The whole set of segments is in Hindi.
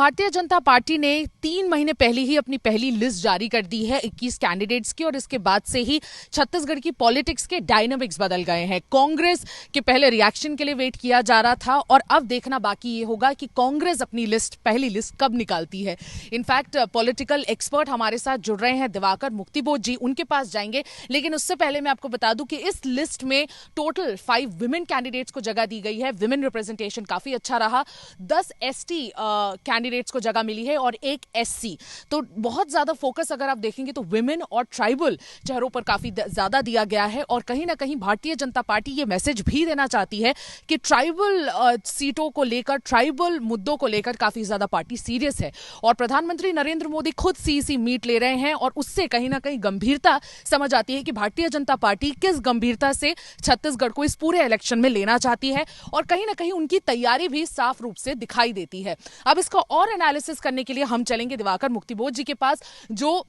भारतीय जनता पार्टी ने 3 महीने पहले ही अपनी पहली लिस्ट जारी कर दी है 21 कैंडिडेट्स की, और इसके बाद से ही छत्तीसगढ़ की पॉलिटिक्स के डायनामिक्स बदल गए हैं। कांग्रेस के पहले रिएक्शन के लिए वेट किया जा रहा था और अब देखना बाकी ये होगा कि कांग्रेस अपनी पहली लिस्ट कब निकालती है। इनफैक्ट पॉलिटिकल एक्सपर्ट हमारे साथ जुड़ रहे हैं, दिवाकर मुक्तिबोध जी, उनके पास जाएंगे। लेकिन उससे पहले मैं आपको बता दूं कि इस लिस्ट में टोटल 5 विमेन कैंडिडेट्स को जगह दी गई है। विमेन रिप्रेजेंटेशन काफी अच्छा रहा। 10 एसटी कैंडिडेट्स को जगह मिली है और 1 एससी। तो बहुत ज्यादा फोकस अगर आप देखेंगे तो विमेन और ट्राइबल चेहरों पर काफी ज्यादा दिया गया है। और कहीं ना कहीं भारतीय जनता पार्टी ये मैसेज भी देना चाहती है कि ट्राइबल सीटों को लेकर, ट्राइबल मुद्दों को लेकर काफी ज्यादा पार्टी सीरियस है। और प्रधानमंत्री नरेंद्र मोदी खुद सीईसी मीट ले रहे हैं और उससे कहीं ना कहीं गंभीरता समझ आती है कि भारतीय जनता पार्टी किस गंभीरता से छत्तीसगढ़ को इस पूरे इलेक्शन में लेना चाहती है। और कहीं ना कहीं उनकी तैयारी भी साफ रूप से दिखाई देती है। अब इसका और एनालिसिस करने के लिए हम चलेंगे दिवाकर मुक्तिबोध जी के पास, जो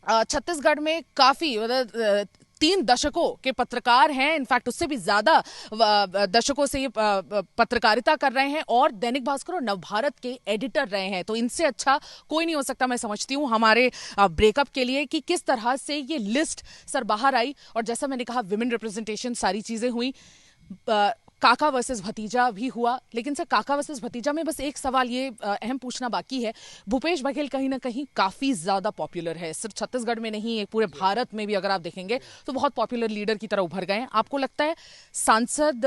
छत्तीसगढ़ में काफी 3 दशकों के पत्रकार हैं। इनफैक्ट उससे भी ज्यादा दशकों से ये पत्रकारिता कर रहे हैं और दैनिक भास्कर और नवभारत के एडिटर रहे हैं। तो इनसे अच्छा कोई नहीं हो सकता, मैं समझती हूँ, हमारे ब्रेकअप के लिए कि किस तरह से ये लिस्ट सर बाहर आई। और जैसा मैंने कहा, विमेन रिप्रेजेंटेशन, सारी चीजें हुई, काका वर्सेस भतीजा भी हुआ। लेकिन सर, काका वर्सेस भतीजा में बस एक सवाल ये अहम पूछना बाकी है। भूपेश बघेल कहीं ना कहीं काफी ज्यादा पॉपुलर है, सिर्फ छत्तीसगढ़ में नहीं, पूरे भारत में भी अगर आप देखेंगे तो बहुत पॉपुलर लीडर की तरह उभर गए हैं। आपको लगता है सांसद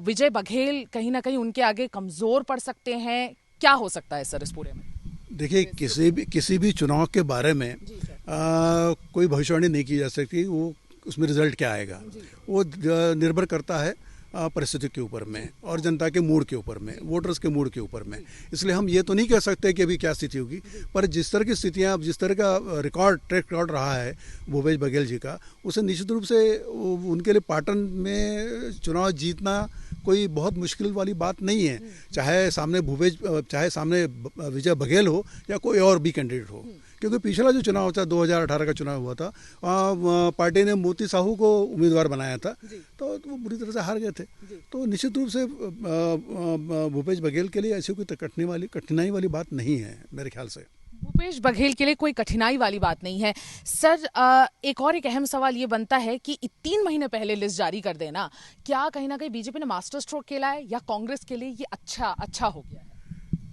विजय बघेल कहीं ना कहीं उनके आगे कमजोर पड़ सकते हैं? क्या हो सकता है सर इस पूरे में? देखिए, किसी भी चुनाव के बारे में कोई भविष्यवाणी नहीं की जा सकती। वो उसमें रिजल्ट क्या आएगा वो निर्भर करता है परिस्थितियों के ऊपर में और जनता के मूड के ऊपर में, वोटर्स के मूड के ऊपर में। इसलिए हम ये तो नहीं कह सकते कि अभी क्या स्थिति होगी, पर जिस तरह की स्थितियाँ, जिस तरह का ट्रैक रिकॉर्ड रहा है भूपेश बघेल जी का, उसे निश्चित रूप से उनके लिए पाटन में चुनाव जीतना कोई बहुत मुश्किल वाली बात नहीं है। चाहे सामने विजय बघेल हो या कोई और भी कैंडिडेट हो। क्योंकि पिछला जो चुनाव था, 2018 का चुनाव हुआ था, पार्टी ने मोती साहू को उम्मीदवार बनाया था, तो वो बुरी तरह से हार गए थे। तो निश्चित रूप से भूपेश बघेल के लिए ऐसी कोई कठिनाई वाली बात नहीं है मेरे ख्याल से। भूपेश बघेल के लिए कोई कठिनाई वाली बात नहीं है। सर, एक अहम सवाल ये बनता है कि 3 महीने पहले लिस्ट जारी कर देना, क्या कहीं ना कहीं बीजेपी ने मास्टर स्ट्रोक खेला है या कांग्रेस के लिए ये अच्छा हो गया है?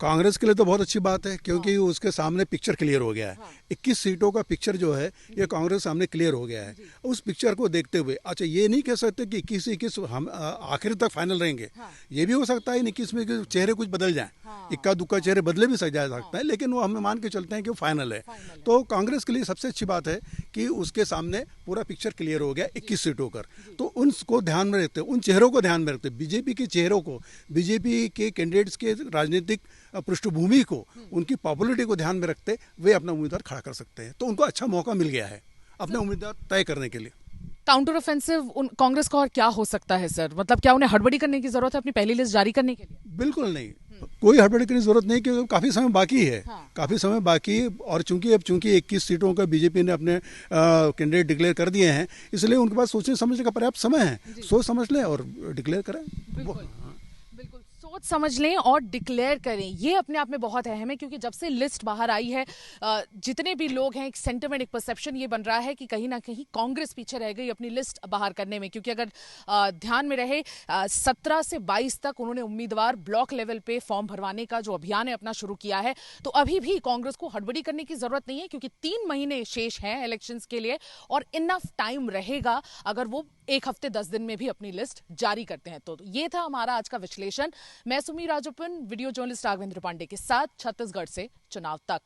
कांग्रेस के लिए तो बहुत अच्छी बात है, क्योंकि उसके सामने पिक्चर क्लियर हो गया है। 21 सीटों का पिक्चर जो है ये कांग्रेस सामने क्लियर हो गया है। उस पिक्चर को देखते हुए अच्छा ये नहीं कह सकते कि 21 हम आखिर तक फाइनल रहेंगे। ये भी हो सकता है 21 में चेहरे कुछ बदल जाएं, इक्का दुक्का चेहरे बदले भी जा सकता है, लेकिन वो हमें मान के चलते हैं कि वो फाइनल है। तो कांग्रेस के लिए सबसे अच्छी बात है कि उसके सामने पूरा पिक्चर क्लियर हो गया 21 सीटों पर। तो उनको ध्यान में रखते, उन चेहरों को ध्यान में रखते, बीजेपी के चेहरों को, बीजेपी के कैंडिडेट्स के राजनीतिक पृष्ठभूमि को, उनकी पॉपुलरिटी को ध्यान में रखते वे अपना उम्मीदवार खड़ा कर सकते हैं। तो उनको अच्छा मौका मिल गया है अपने उम्मीदवार तय करने के लिए। काउंटर ऑफेंसिव कांग्रेस का और क्या हो सकता है सर? मतलब क्या उन्हें हड़बड़ी करने की जरूरत है अपनी पहली लिस्ट जारी करने के लिए? बिल्कुल नहीं, कोई हड़बड़ी करने की जरूरत नहीं, क्योंकि काफी समय बाकी है। काफी समय बाकी, और चूंकि 21 सीटों का बीजेपी ने अपने कैंडिडेट डिक्लेयर कर दिए हैं, इसलिए उनके पास सोचने समझने का पर्याप्त समय है। सोच समझ लें और डिक्लेयर करें। बिल्कुल सोच समझ लें और डिक्लेयर करें, ये अपने आप में बहुत अहम है। क्योंकि जब से लिस्ट बाहर आई है, जितने भी लोग हैं, एक सेंटिमेंट, एक परसेप्शन ये बन रहा है कि कहीं ना कहीं कांग्रेस पीछे रह गई अपनी लिस्ट बाहर करने में। क्योंकि अगर ध्यान में रहे, 17 से 22 तक उन्होंने उम्मीदवार ब्लॉक लेवल पे फॉर्म भरवाने का जो अभियान है अपना शुरू किया है। तो अभी भी कांग्रेस को हड़बड़ी करने की जरूरत नहीं है, क्योंकि 3 महीने शेष हैं इलेक्शंस के लिए और इनफ टाइम रहेगा अगर वो 1 हफ्ते 10 दिन में भी अपनी लिस्ट जारी करते हैं। तो ये था हमारा आज का विश्लेषण। मैं सुमी राजोपन, वीडियो जर्नलिस्ट राघवेंद्र पांडे के साथ, छत्तीसगढ़ से चुनाव तक।